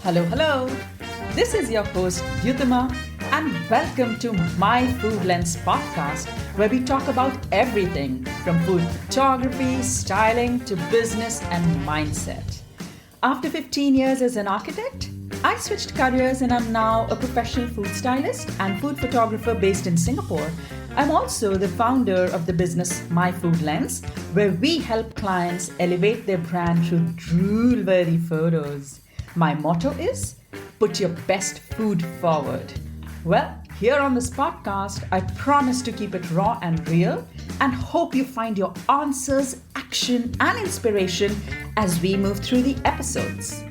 Hello, hello. This is your host, Yutama, and welcome to My Food Lens podcast, where we talk about everything from food photography, styling, to business and mindset. After 15 years as an architect, I switched careers and I'm now a professional food stylist and food photographer based in Singapore. I'm also the founder of the business My Food Lens, where we help clients elevate their brand through drool-worthy photos. My motto is, put your best food forward. Well, here on this podcast, I promise to keep it raw and real and hope you find your answers, action, and inspiration as we move through the episodes.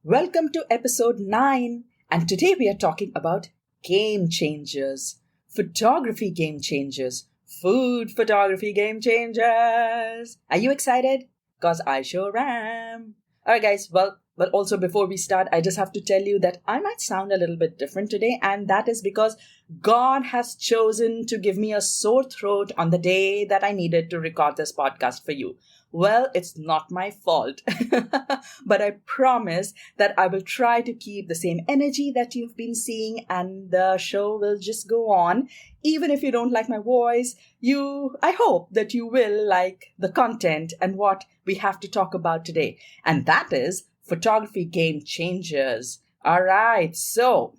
Welcome to episode 9, and today we are talking about game changers, photography game changers, food photography game changers. Are you excited? Because I sure am. Alright guys, well also before we start, I just have to tell you that I might sound a little bit different today, and that is because God has chosen to give me a sore throat on the day that I needed to record this podcast for you. Well, it's not my fault, but I promise that I will try to keep the same energy that you've been seeing, and the show will just go on. Even if you don't like my voice, I hope that you will like the content and what we have to talk about today. And that is photography game changers. All right. So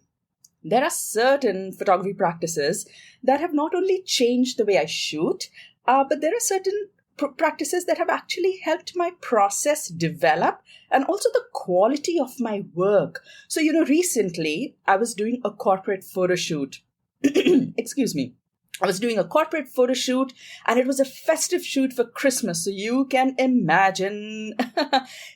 there are certain photography practices that have not only changed the way I shoot, but there are certain practices that have actually helped my process develop and also the quality of my work. So, recently I was doing a corporate photo shoot. Excuse me. I was doing a corporate photo shoot and it was a festive shoot for Christmas. So you can imagine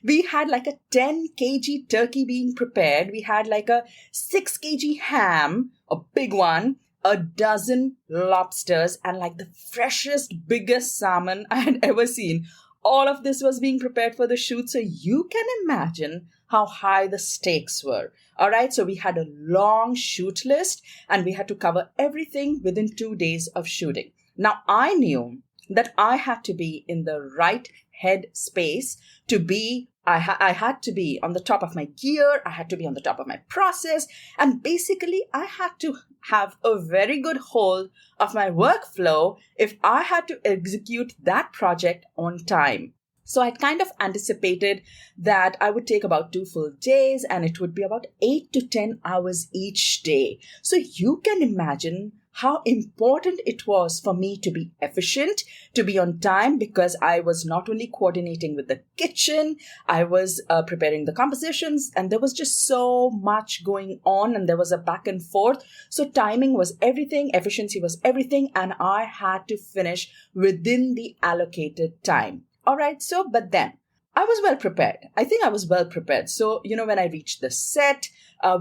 we had like a 10 kg turkey being prepared. We had like a 6 kg ham, a big one, a dozen lobsters, and like the freshest, biggest salmon I had ever seen. All of this was being prepared for the shoot. So you can imagine how high the stakes were. All right. So we had a long shoot list and we had to cover everything within 2 days of shooting. Now I knew that I had to be in the right head space to be I had to be on the top of my gear. I had to be on the top of my process. And basically, I had to have a very good hold of my workflow if I had to execute that project on time. So I kind of anticipated that I would take about 2 full days and it would be about 8 to 10 hours each day. So you can imagine how important it was for me to be efficient, to be on time, because I was not only coordinating with the kitchen, I was preparing the compositions, and there was just so much going on and there was a back and forth. So timing was everything, efficiency was everything, and I had to finish within the allocated time. All right. But then I was well prepared. I think I was well prepared. So, when I reached the set,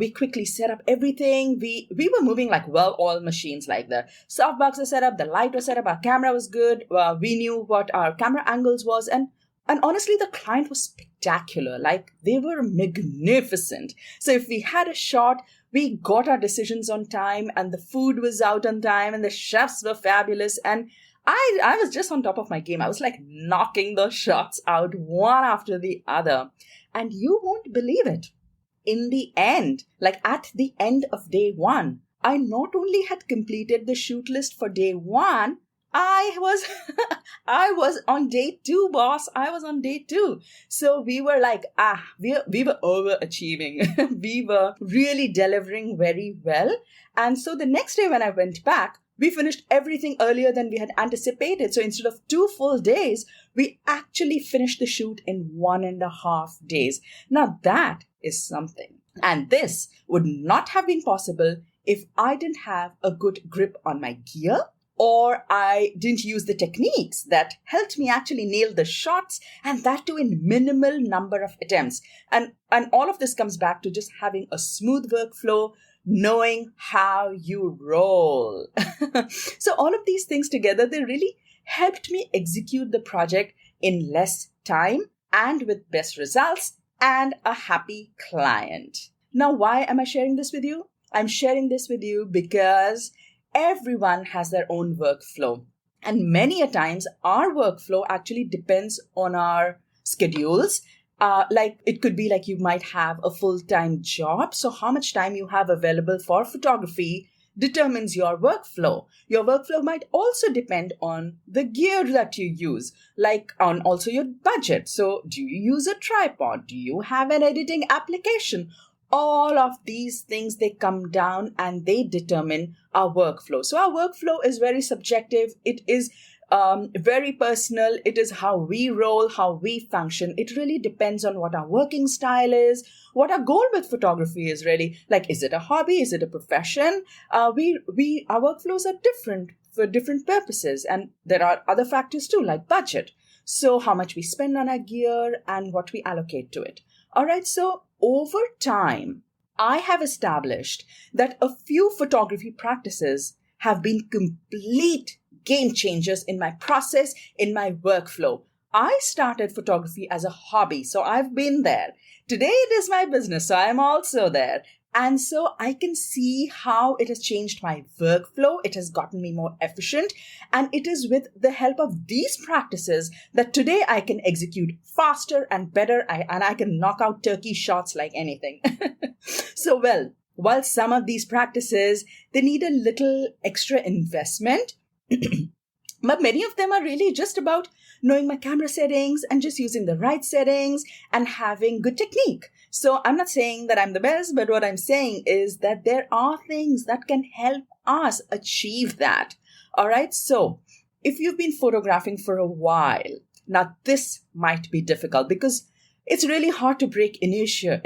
we quickly set up everything. We were moving like well-oiled machines, like the softbox was set up, the light was set up, our camera was good. We knew what our camera angles was. And honestly, the client was spectacular. Like they were magnificent. So if we had a shot, we got our decisions on time and the food was out on time and the chefs were fabulous. And I was just on top of my game. I was like knocking the shots out one after the other. And you won't believe it. In the end, like at the end of day 1, I not only had completed the shoot list for day 1, I was on day 2, boss. I was on day 2. So we were like, we were overachieving. We were really delivering very well. And so the next day when I went back, we finished everything earlier than we had anticipated. So instead of 2 full days, we actually finished the shoot in 1.5 days. Now that is something. And this would not have been possible if I didn't have a good grip on my gear, or I didn't use the techniques that helped me actually nail the shots, and that too in minimal number of attempts. And all of this comes back to just having a smooth workflow, knowing how you roll. So all of these things together, they really helped me execute the project in less time and with best results and a happy client. Now, why am I sharing this with you? I'm sharing this with you because everyone has their own workflow. And many a times our workflow actually depends on our schedules, Like it could be like you might have a full-time job. So how much time you have available for photography determines your workflow. Your workflow might also depend on the gear that you use, like on also your budget. So do you use a tripod? Do you have an editing application? All of these things, they come down and they determine our workflow. So our workflow is very subjective. It is very personal. It is how we roll, how we function. It really depends on what our working style is, what our goal with photography is really. Like, is it a hobby? Is it a profession? Our workflows are different for different purposes. And there are other factors too, like budget. So how much we spend on our gear and what we allocate to it. All right. So over time, I have established that a few photography practices have been complete game changers in my process, in my workflow. I started photography as a hobby, so I've been there. Today it is my business, so I'm also there. And so I can see how it has changed my workflow. It has gotten me more efficient. And it is with the help of these practices that today I can execute faster and better, and I can knock out turkey shots like anything. So, well, while some of these practices, they need a little extra investment, but many of them are really just about knowing my camera settings and just using the right settings and having good technique. So I'm not saying that I'm the best, but what I'm saying is that there are things that can help us achieve that. All right. So if you've been photographing for a while, now this might be difficult because it's really hard to break inertia,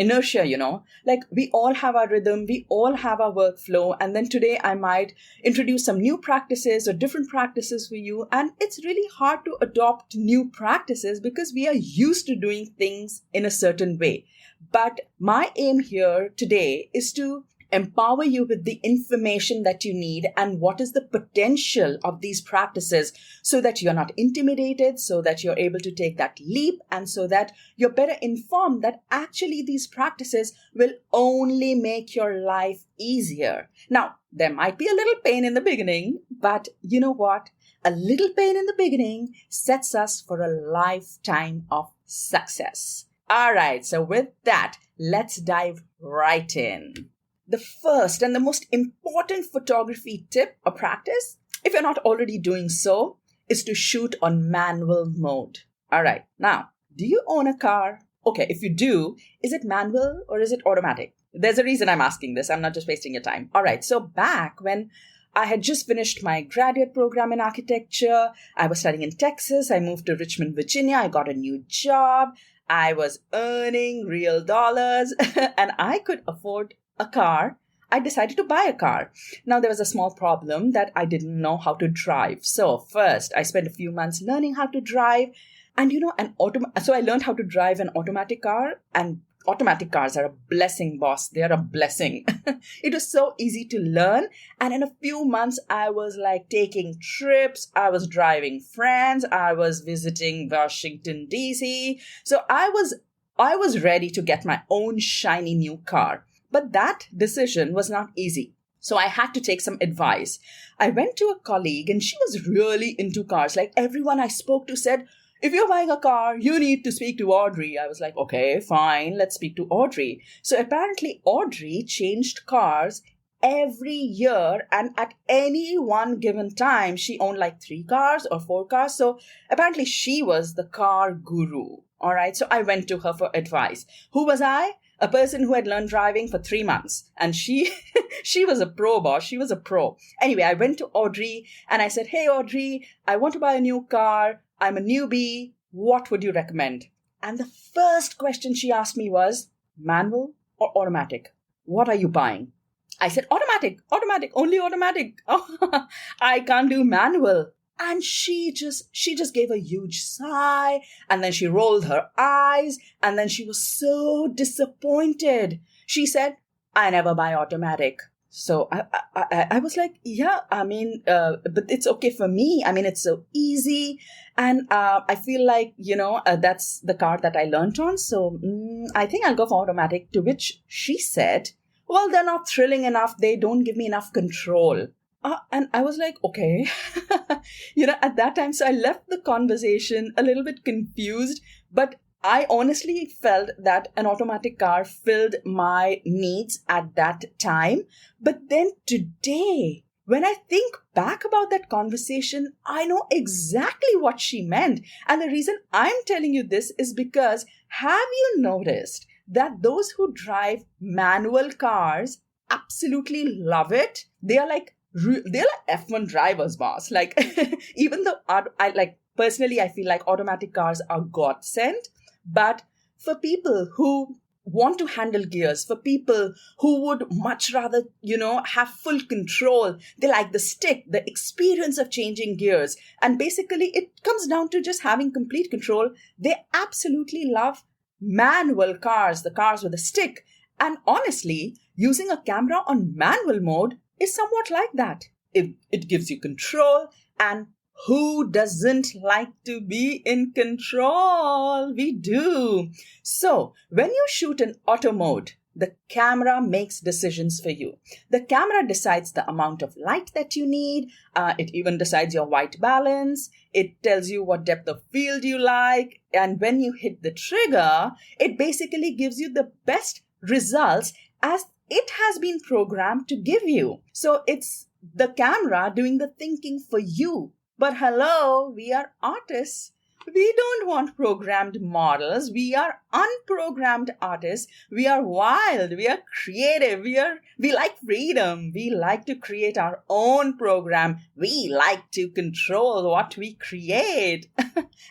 like we all have our rhythm, we all have our workflow. And then today I might introduce some new practices or different practices for you. And it's really hard to adopt new practices because we are used to doing things in a certain way. But my aim here today is to empower you with the information that you need and what is the potential of these practices so that you're not intimidated, so that you're able to take that leap, and so that you're better informed that actually these practices will only make your life easier. Now, there might be a little pain in the beginning, but you know what? A little pain in the beginning sets us for a lifetime of success. All right, so with that, let's dive right in. The first and the most important photography tip or practice, if you're not already doing so, is to shoot on manual mode. All right. Now, do you own a car? Okay, if you do, is it manual or is it automatic? There's a reason I'm asking this. I'm not just wasting your time. All right. So back when I had just finished my graduate program in architecture, I was studying in Texas. I moved to Richmond, Virginia. I got a new job. I was earning real dollars and I could afford a car. I decided to buy a car. Now, there was a small problem that I didn't know how to drive. So first, I spent a few months learning how to drive. And so I learned how to drive an automatic car, and automatic cars are a blessing, boss. They are a blessing. It was so easy to learn. And in a few months, I was like taking trips. I was driving friends. I was visiting Washington, D.C. So I was ready to get my own shiny new car. But that decision was not easy. So I had to take some advice. I went to a colleague and she was really into cars. Like everyone I spoke to said, if you're buying a car, you need to speak to Audrey. I was like, okay, fine, let's speak to Audrey. So apparently Audrey changed cars every year, and at any one given time, she owned like 3 cars or 4 cars. So apparently she was the car guru. All right. So I went to her for advice. Who was I? A person who had learned driving for 3 months. And she was a pro, boss. She was a pro. Anyway, I went to Audrey and I said, hey, Audrey, I want to buy a new car. I'm a newbie. What would you recommend? And the first question she asked me was, manual or automatic? What are you buying? I said, automatic, only automatic. Oh, I can't do manual. And she just gave a huge sigh, and then she rolled her eyes, and then she was so disappointed. She said, I never buy automatic. So I was like, yeah, but it's okay for me. I mean, it's so easy. And I feel like, that's the car that I learned on. So I think I'll go for automatic, to which she said, well, they're not thrilling enough. They don't give me enough control. And I was like, okay, at that time. So I left the conversation a little bit confused, but I honestly felt that an automatic car filled my needs at that time. But then today, when I think back about that conversation, I know exactly what she meant. And the reason I'm telling you this is because have you noticed that those who drive manual cars absolutely love it? They're like F1 drivers, boss. Like, even though personally, I feel like automatic cars are godsend. But for people who want to handle gears, for people who would much rather, have full control, they like the stick, the experience of changing gears. And basically, it comes down to just having complete control. They absolutely love manual cars, the cars with a stick. And honestly, using a camera on manual mode is somewhat like that. It gives you control, and who doesn't like to be in control? We do. So, when you shoot in auto mode, the camera makes decisions for you. The camera decides the amount of light that you need. It even decides your white balance. It tells you what depth of field you like. And when you hit the trigger, it basically gives you the best results as it has been programmed to give you. So it's the camera doing the thinking for you. But hello, we are artists. We don't want programmed models. We are unprogrammed artists. We are wild. We are creative. We like freedom. We like to create our own program. We like to control what we create.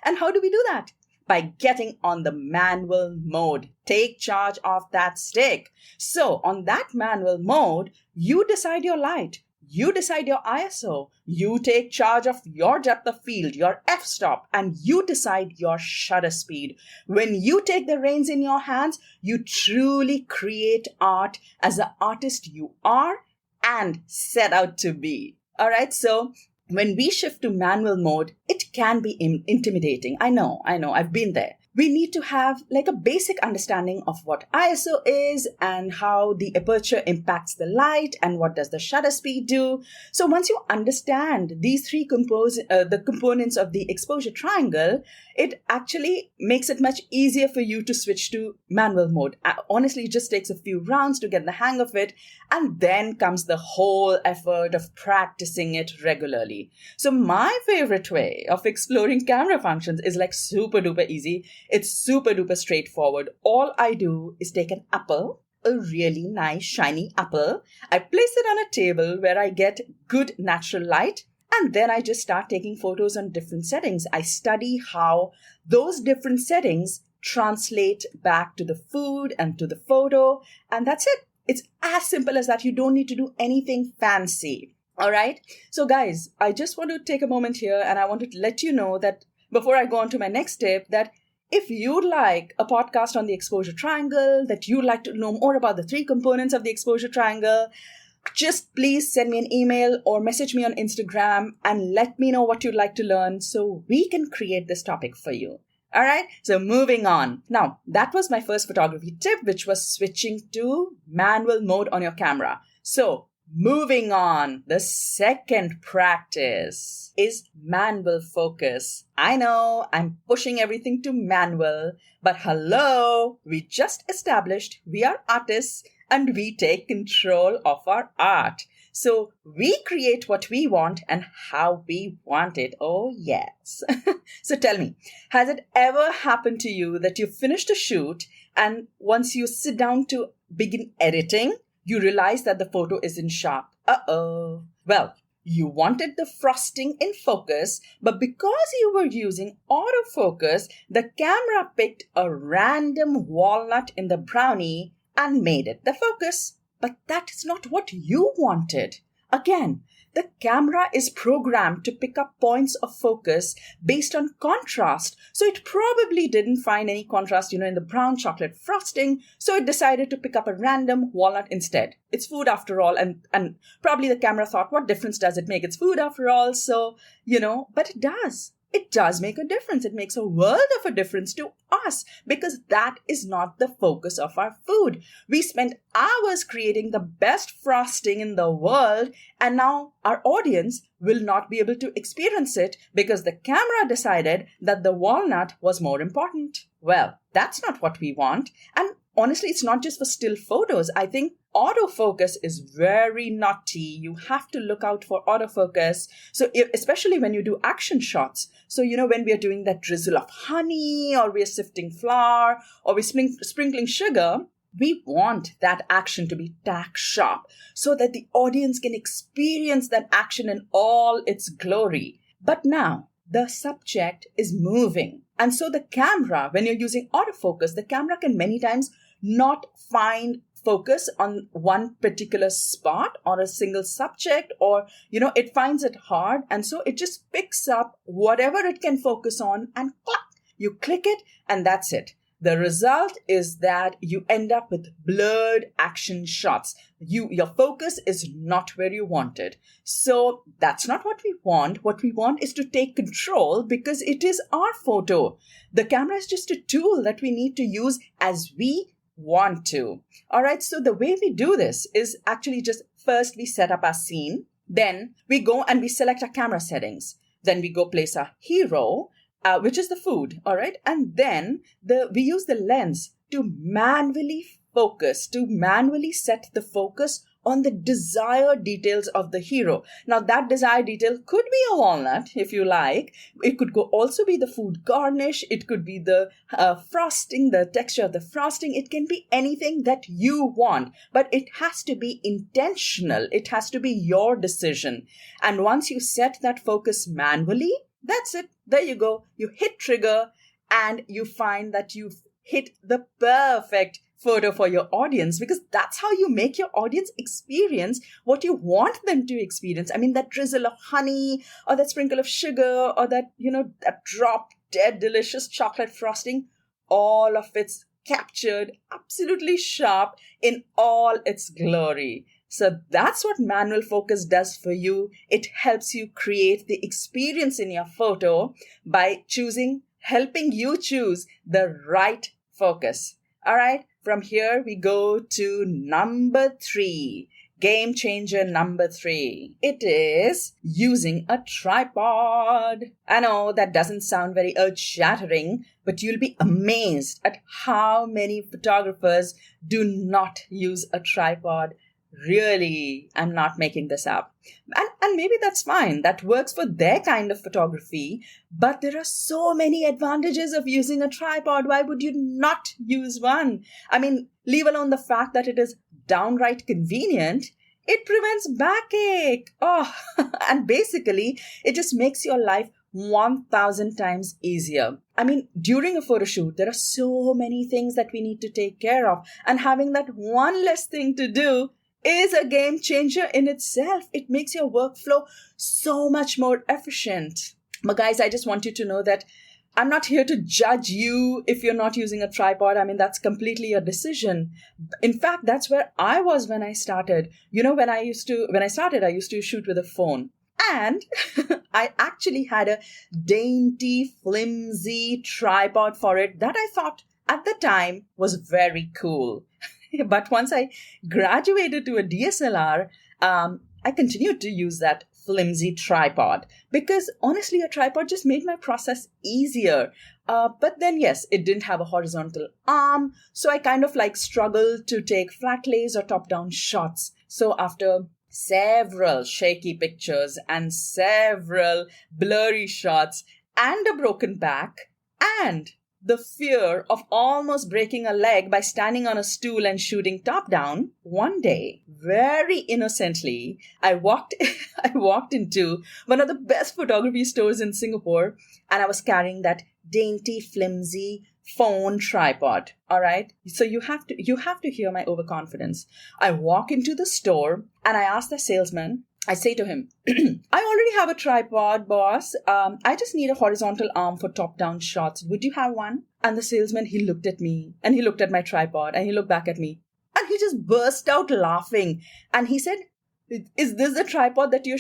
And how do we do that? By getting on the manual mode. Take charge of that stick. So on that manual mode, you decide your light. You decide your ISO, you take charge of your depth of field, your f-stop, and you decide your shutter speed. When you take the reins in your hands, you truly create art as the artist you are and set out to be. All right, so when we shift to manual mode, it can be intimidating. I know, I've been there. We need to have like a basic understanding of what ISO is and how the aperture impacts the light and what does the shutter speed do. So once you understand these three the components of the exposure triangle, it actually makes it much easier for you to switch to manual mode. Honestly, it just takes a few rounds to get the hang of it, and then comes the whole effort of practicing it regularly. So my favorite way of exploring camera functions is like super duper easy. It's super duper straightforward. All I do is take an apple, a really nice shiny apple. I place it on a table where I get good natural light, and then I just start taking photos on different settings. I study how those different settings translate back to the food and to the photo, and that's it. It's as simple as that. You don't need to do anything fancy. All right. So guys, I just want to take a moment here, and I want to let you know that before I go on to my next tip, that if you'd like a podcast on the exposure triangle, that you'd like to know more about the three components of the exposure triangle, just please send me an email or message me on Instagram and let me know what you'd like to learn so we can create this topic for you. All right, so moving on. Now, that was my first photography tip, which was switching to manual mode on your camera. So moving on, the second practice is manual focus. I know I'm pushing everything to manual, but hello, we just established we are artists and we take control of our art. So we create what we want and how we want it. Oh, yes. So tell me, has it ever happened to you that you finished a shoot and once you sit down to begin editing, you realize that the photo isn't sharp? Uh-oh. Well, you wanted the frosting in focus, but because you were using autofocus, the camera picked a random walnut in the brownie and made it the focus. But that is not what you wanted. Again, the camera is programmed to pick up points of focus based on contrast. So it probably didn't find any contrast, in the brown chocolate frosting. So it decided to pick up a random walnut instead. It's food after all. And probably the camera thought, what difference does it make? It's food after all. So, but it does. It does make a difference. It makes a world of a difference to us because that is not the focus of our food. We spent hours creating the best frosting in the world, and now our audience will not be able to experience it because the camera decided that the walnut was more important. Well, That's not what we want. And honestly, it's not just for still photos. I think autofocus is very naughty. You have to look out for autofocus. So especially when you do action shots. So, when we are doing that drizzle of honey, or we're sifting flour, or we're sprinkling sugar, we want that action to be tack sharp so that the audience can experience that action in all its glory. But now the subject is moving. And so the camera, when you're using autofocus, the camera can many times not find focus on one particular spot or a single subject, or, it finds it hard. And so it just picks up whatever it can focus on and clack, you click it and that's it. The result is that you end up with blurred action shots. Your focus is not where you want it. So that's not what we want. What we want is to take control because it is our photo. The camera is just a tool that we need to use as we want to. All right. So the way we do this is actually just first we set up our scene. Then we go and we select our camera settings. Then we go place our hero, which is the food, all right? And then we use the lens to manually set the focus on the desired details of the hero. Now, that desired detail could be a walnut, if you like. It could also be the food garnish. It could be the frosting, the texture of the frosting. It can be anything that you want, but it has to be intentional. It has to be your decision. And once you set that focus manually, that's it. There you go. You hit trigger and you find that you've hit the perfect photo for your audience, because that's how you make your audience experience what you want them to experience. I mean, that drizzle of honey or that sprinkle of sugar or that, that drop dead delicious chocolate frosting, all of it's captured absolutely sharp in all its glory. So that's what manual focus does for you. It helps you create the experience in your photo by helping you choose the right focus. All right. From here, we go to number 3. Game changer number 3. It is using a tripod. I know that doesn't sound very earth-shattering, but you'll be amazed at how many photographers do not use a tripod. Really, I'm not making this up. And maybe that's fine. That works for their kind of photography. But there are so many advantages of using a tripod. Why would you not use one? I mean, leave alone the fact that it is downright convenient. It prevents backache. Oh, and basically, it just makes your life 1,000 times easier. I mean, during a photo shoot, there are so many things that we need to take care of. And having that one less thing to do is a game changer in itself. It makes your workflow so much more efficient. But guys, I just want you to know that I'm not here to judge you if you're not using a tripod. I mean, that's completely your decision. In fact, that's where I was when I started. When I started, I used to shoot with a phone. And I actually had a dainty, flimsy tripod for it that I thought at the time was very cool. But once I graduated to a DSLR, I continued to use that flimsy tripod because honestly, a tripod just made my process easier. But then, yes, it didn't have a horizontal arm. So I kind of struggled to take flatlays or top-down shots. So after several shaky pictures and several blurry shots and a broken back and the fear of almost breaking a leg by standing on a stool and shooting top down, one day, very innocently, I walked into one of the best photography stores in Singapore, and I was carrying that dainty, flimsy phone tripod. All right. So you have to hear my overconfidence. I walk into the store and I ask the salesman, I say to him, I already have a tripod, boss. I just need a horizontal arm for top-down shots. Would you have one? And the salesman, he looked at me and he looked at my tripod and he looked back at me and he just burst out laughing. And he said, is this the tripod that you're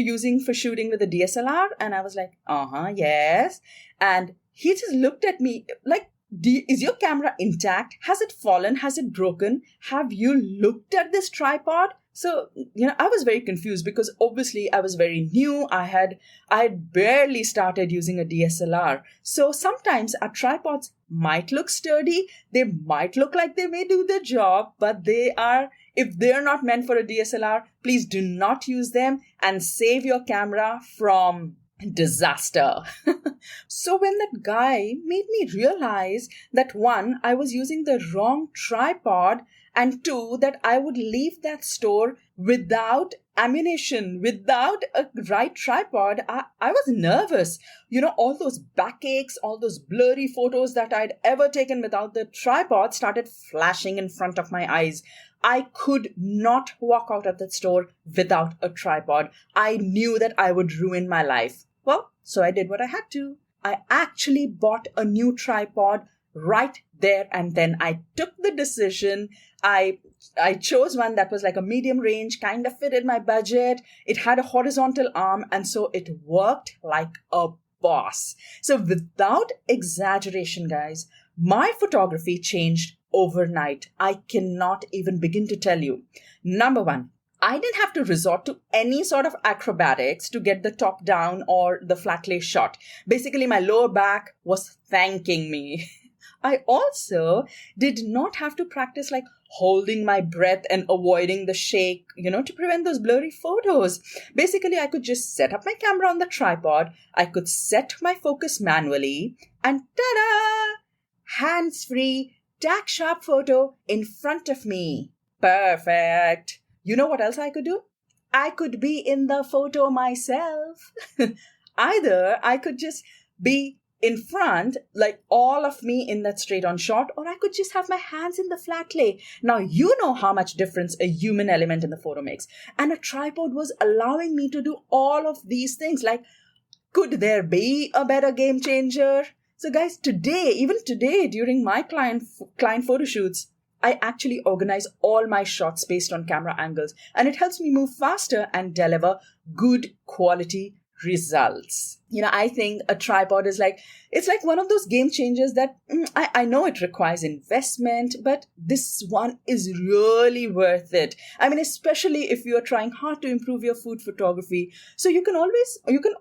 using for shooting with a DSLR? And I was like, yes. And he just looked at me like, is your camera intact? Has it fallen? Has it broken? Have you looked at this tripod? So, I was very confused because obviously I was very new. I had barely started using a DSLR. So sometimes our tripods might look sturdy. They might look like they may do the job, but if they're not meant for a DSLR, please do not use them and save your camera from disaster. So when that guy made me realize that one, I was using the wrong tripod, and two, that I would leave that store without ammunition, without a right tripod, I was nervous. All those backaches, all those blurry photos that I'd ever taken without the tripod started flashing in front of my eyes. I could not walk out of that store without a tripod. I knew that I would ruin my life. Well, so I did what I had to. I actually bought a new tripod right there and then. I took the decision. I chose one that was like a medium range, kind of fitted my budget. It had a horizontal arm, and so it worked like a boss. So without exaggeration, guys, my photography changed overnight. I cannot even begin to tell you. Number one, I didn't have to resort to any sort of acrobatics to get the top down or the flatlay shot. Basically, my lower back was thanking me. I also did not have to practice like holding my breath and avoiding the shake, to prevent those blurry photos. Basically, I could just set up my camera on the tripod. I could set my focus manually, and ta-da! Hands-free, tack-sharp photo in front of me. Perfect. You know what else I could do? I could be in the photo myself. Either I could just be in front, like all of me in that straight on shot, or I could just have my hands in the flat lay. Now, you know how much difference a human element in the photo makes. And a tripod was allowing me to do all of these things. Like, could there be a better game changer? So guys, even today, during my client photo shoots, I actually organize all my shots based on camera angles, and it helps me move faster and deliver good quality results. I think a tripod is it's like one of those game changers that I know it requires investment, but this one is really worth it. I mean, especially if you are trying hard to improve your food photography. So you can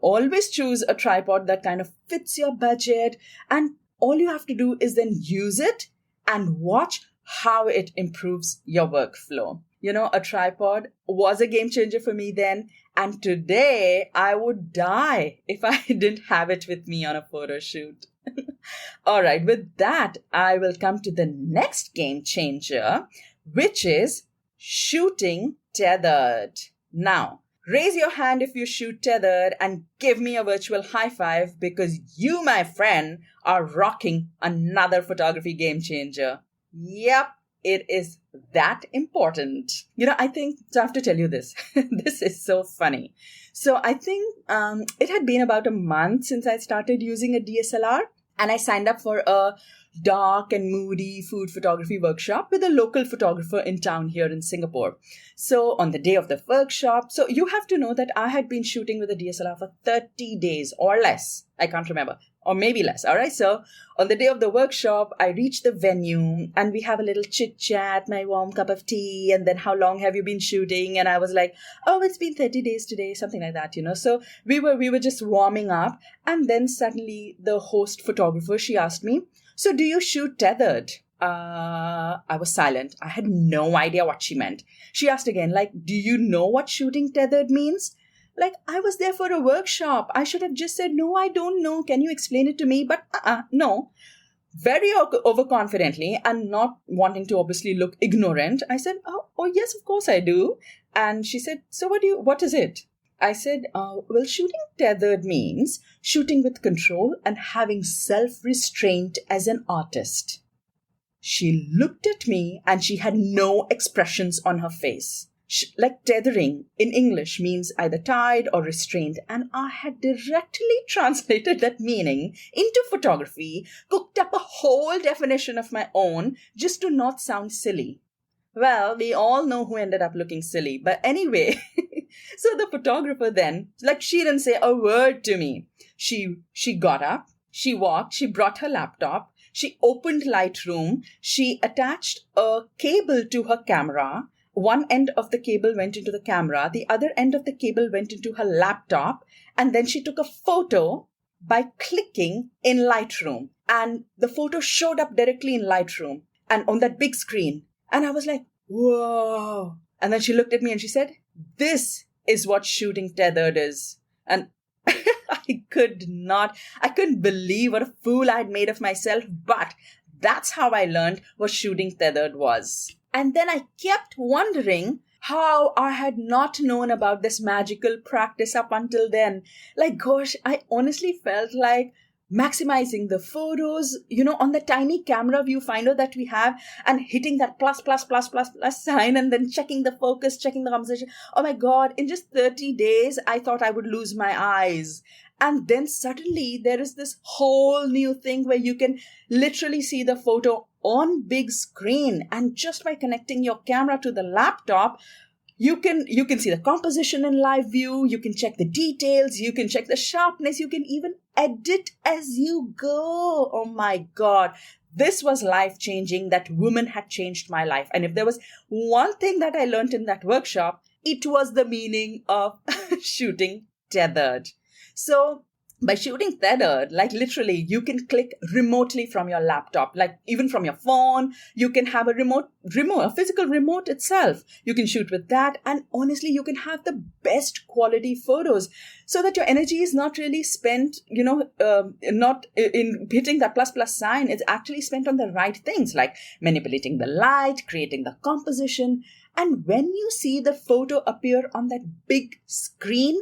always choose a tripod that kind of fits your budget, and all you have to do is then use it and watch how it improves your workflow. A tripod was a game changer for me then, and today I would die if I didn't have it with me on a photo shoot. All right, with that, I will come to the next game changer, which is shooting tethered. Now, raise your hand if you shoot tethered and give me a virtual high five, because you, my friend, are rocking another photography game changer. Yep, it is that important. I think, so I have to tell you this. This is so funny. So I think it had been about a month since I started using a DSLR, and I signed up for a dark and moody food photography workshop with a local photographer in town here in Singapore. So on the day of the workshop, so you have to know that I had been shooting with a DSLR for 30 days or less. I can't remember. Or maybe less. All right. So on the day of the workshop, I reach the venue and we have a little chit chat, my warm cup of tea, and then how long have you been shooting? And I was like, oh, it's been 30 days today, something like that, So we were just warming up. And then suddenly the host photographer, she asked me, so do you shoot tethered? I was silent. I had no idea what she meant. She asked again, do you know what shooting tethered means? I was there for a workshop. I should have just said, no, I don't know. Can you explain it to me? But no. Very overconfidently and not wanting to obviously look ignorant, I said, oh, yes, of course I do. And she said, so what is it? I said, well, shooting tethered means shooting with control and having self-restraint as an artist. She looked at me and she had no expressions on her face. Tethering in English means either tied or restrained, and I had directly translated that meaning into photography, cooked up a whole definition of my own just to not sound silly. Well, we all know who ended up looking silly, but anyway, so the photographer then, she didn't say a word to me. She got up, she walked, she brought her laptop, she opened Lightroom, she attached a cable to her camera, one end of the cable went into the camera, the other end of the cable went into her laptop, and then she took a photo by clicking in Lightroom. And the photo showed up directly in Lightroom and on that big screen. And I was like, whoa. And then she looked at me and she said, this is what shooting tethered is. And I couldn't believe what a fool I'd made of myself, but that's how I learned what shooting tethered was. And then I kept wondering how I had not known about this magical practice up until then. Like, gosh, I honestly felt like maximizing the photos, on the tiny camera viewfinder that we have, and hitting that plus sign, and then checking the focus, checking the composition. Oh my God, in just 30 days, I thought I would lose my eyes. And then suddenly there is this whole new thing where you can literally see the photo on big screen. And just by connecting your camera to the laptop, you can see the composition in live view, you can check the details, you can check the sharpness, you can even edit as you go. Oh my God. This was life-changing. That woman had changed my life. And if there was one thing that I learned in that workshop, it was the meaning of shooting tethered. So by shooting tethered, like literally, you can click remotely from your laptop, like even from your phone. You can have a physical remote itself. You can shoot with that. And honestly, you can have the best quality photos so that your energy is not really spent, not in hitting that plus sign. It's actually spent on the right things, like manipulating the light, creating the composition. And when you see the photo appear on that big screen,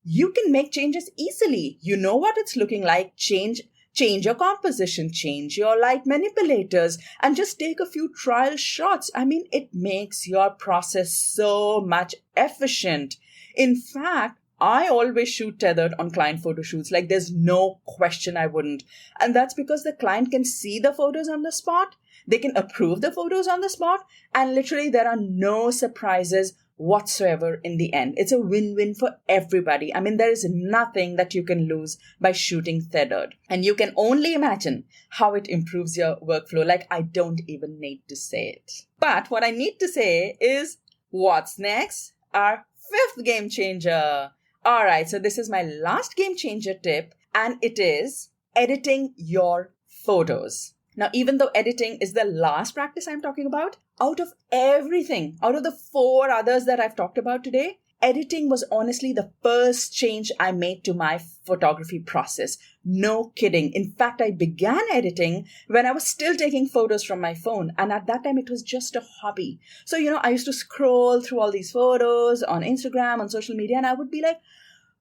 you can make changes easily. You know what it's looking like. Change your composition, change your light manipulators, and just take a few trial shots. I mean, it makes your process so much efficient. In fact, I always shoot tethered on client photo shoots. Like, there's no question I wouldn't. And that's because the client can see the photos on the spot. They can approve the photos on the spot. And literally, there are no surprises whatsoever in the end. It's a win-win for everybody. I mean, there is nothing that you can lose by shooting tethered. And you can only imagine how it improves your workflow. Like, I don't even need to say it. But what I need to say is, what's next? Our fifth game changer. All right, so this is my last game changer tip, and it is editing your photos. Now, even though editing is the last practice I'm talking about, out of everything, out of the 4 others that I've talked about today, editing was honestly the first change I made to my photography process. No kidding. In fact, I began editing when I was still taking photos from my phone. And at that time, it was just a hobby. So, I used to scroll through all these photos on Instagram, on social media, and I would be like,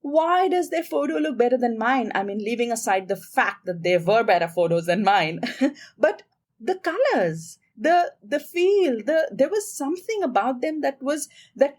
why does their photo look better than mine? I mean, leaving aside the fact that they were better photos than mine, but the colors, the feel, there was something about them that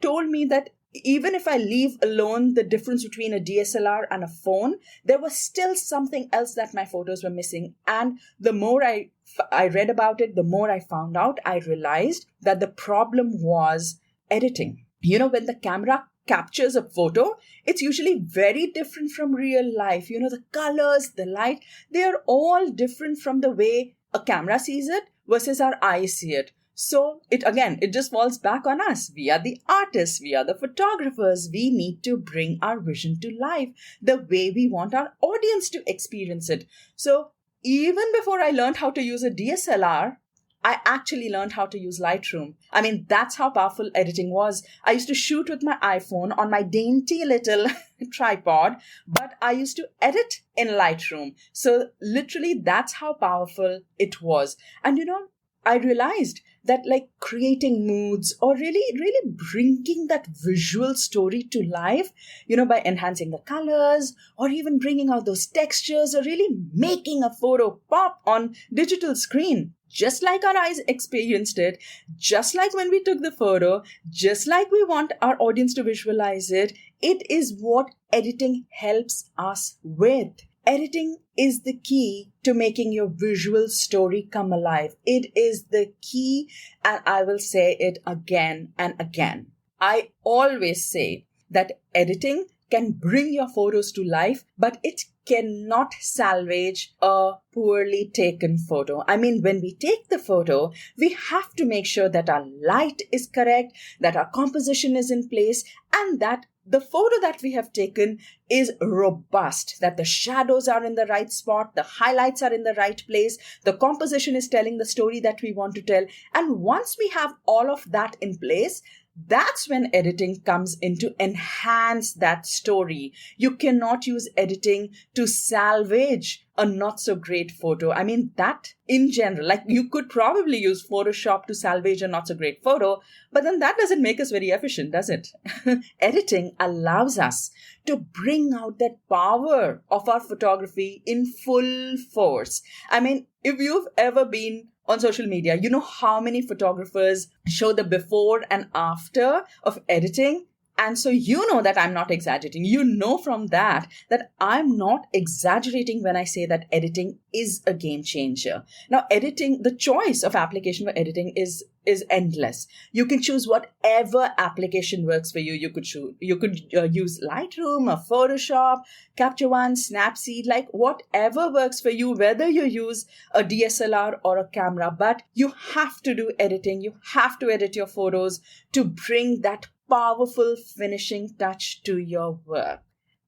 told me that even if I leave alone the difference between a DSLR and a phone, there was still something else that my photos were missing. And the more I read about it, the more I found out, I realized that the problem was editing. When the camera captures a photo, it's usually very different from real life. The colors, the light, they are all different from the way a camera sees it versus our eyes see it. So it just falls back on us. We are the artists. We are the photographers. We need to bring our vision to life the way we want our audience to experience it. So even before I learned how to use a DSLR, I actually learned how to use Lightroom. I mean, that's how powerful editing was. I used to shoot with my iPhone on my dainty little tripod, but I used to edit in Lightroom. So literally, that's how powerful it was. And I realized that like creating moods or really bringing that visual story to life, by enhancing the colors or even bringing out those textures or really making a photo pop on digital screen. Just like our eyes experienced it, just like when we took the photo, just like we want our audience to visualize it, it is what editing helps us with. Editing is the key to making your visual story come alive. It is the key, and I will say it again and again. I always say that editing can bring your photos to life, but it cannot salvage a poorly taken photo. I mean, when we take the photo, we have to make sure that our light is correct, that our composition is in place, and that the photo that we have taken is robust, that the shadows are in the right spot, the highlights are in the right place, the composition is telling the story that we want to tell. And once we have all of that in place, that's when editing comes in to enhance that story. You cannot use editing to salvage a not so great photo. I mean, that in general, like you could probably use Photoshop to salvage a not so great photo, but then that doesn't make us very efficient, does it? Editing allows us to bring out that power of our photography in full force. I mean, if you've ever been on social media, you know how many photographers show the before and after of editing. And so you know that I'm not exaggerating. You know from that I'm not exaggerating when I say that editing is a game changer. Now, editing, the choice of application for editing is endless. You can choose whatever application works for you. You could use Lightroom or Photoshop, Capture One, Snapseed, like whatever works for you, whether you use a DSLR or a camera. But you have to do editing. You have to edit your photos to bring that powerful finishing touch to your work.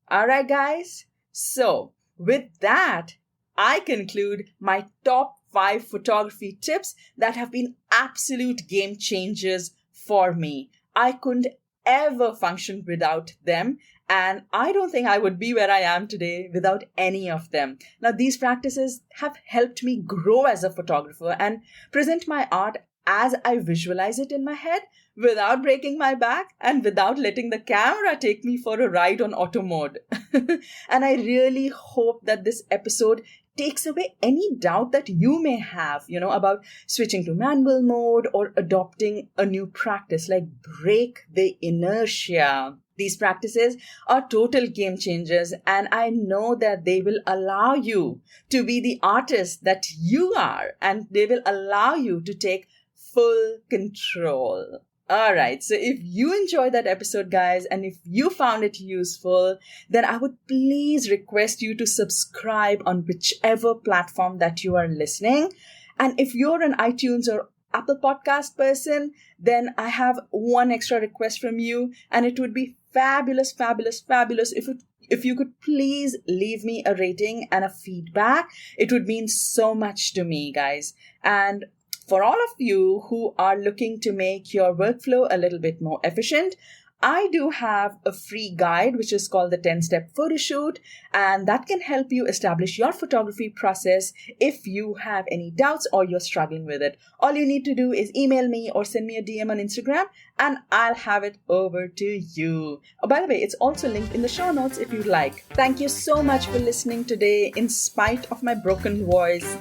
All right, guys. So with that, I conclude my top 5 photography tips that have been absolute game changers for me. I couldn't ever function without them, and I don't think I would be where I am today without any of them. Now, these practices have helped me grow as a photographer and present my art as I visualize it in my head without breaking my back and without letting the camera take me for a ride on auto mode. And I really hope that this episode takes away any doubt that you may have, about switching to manual mode or adopting a new practice, like break the inertia. These practices are total game changers, and I know that they will allow you to be the artist that you are, and they will allow you to take full control. All right. So if you enjoyed that episode, guys, and if you found it useful, then I would please request you to subscribe on whichever platform that you are listening. And if you're an iTunes or Apple Podcast person, then I have one extra request from you, and it would be fabulous if you could please leave me a rating and a feedback. It would mean so much to me, guys. And for all of you who are looking to make your workflow a little bit more efficient, I do have a free guide, which is called the 10-Step Photo Shoot, and that can help you establish your photography process if you have any doubts or you're struggling with it. All you need to do is email me or send me a DM on Instagram, and I'll have it over to you. Oh, by the way, it's also linked in the show notes if you'd like. Thank you so much for listening today, in spite of my broken voice.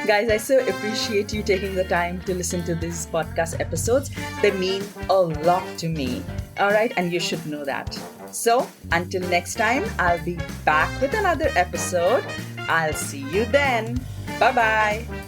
Guys, I so appreciate you taking the time to listen to these podcast episodes. They mean a lot to me. All right, and you should know that. So until next time, I'll be back with another episode. I'll see you then. Bye-bye.